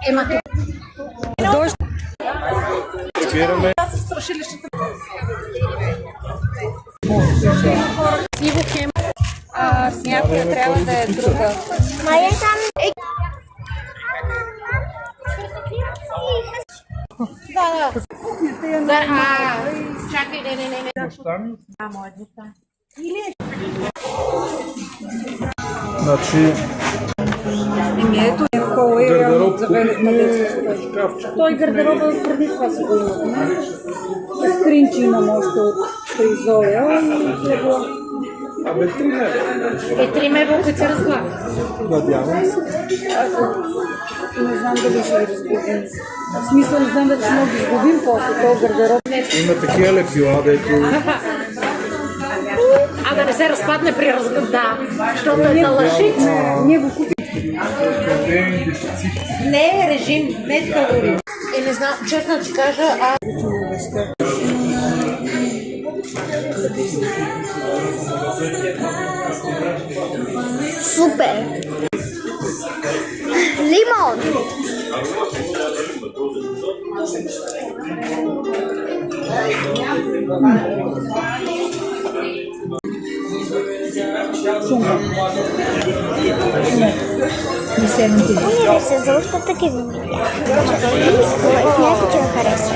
Ема дождь. Сиво хем. С някоя трябва да е друга. Да. Чакай, не. Значи... Ето е в кола и заведох на детска стая. Той гардероба преди това си го има. Скринчи имам още от Зоя и легла. Абе, 3 лева. 3 мебел, които се разгладят. Надявам се. Не знам дали ще ги разгубим. В смисъл не знам дали ще мога да изгубим после този гардероб. Има такива лепила, дето... Да не се разпадне при разгъда, защото е да лъжи. Ние го купим. Не е режим, не е калории. Не знам, честно ти кажа, Супер! Лимон! Не се зауща такива видеа. Някой че харесва.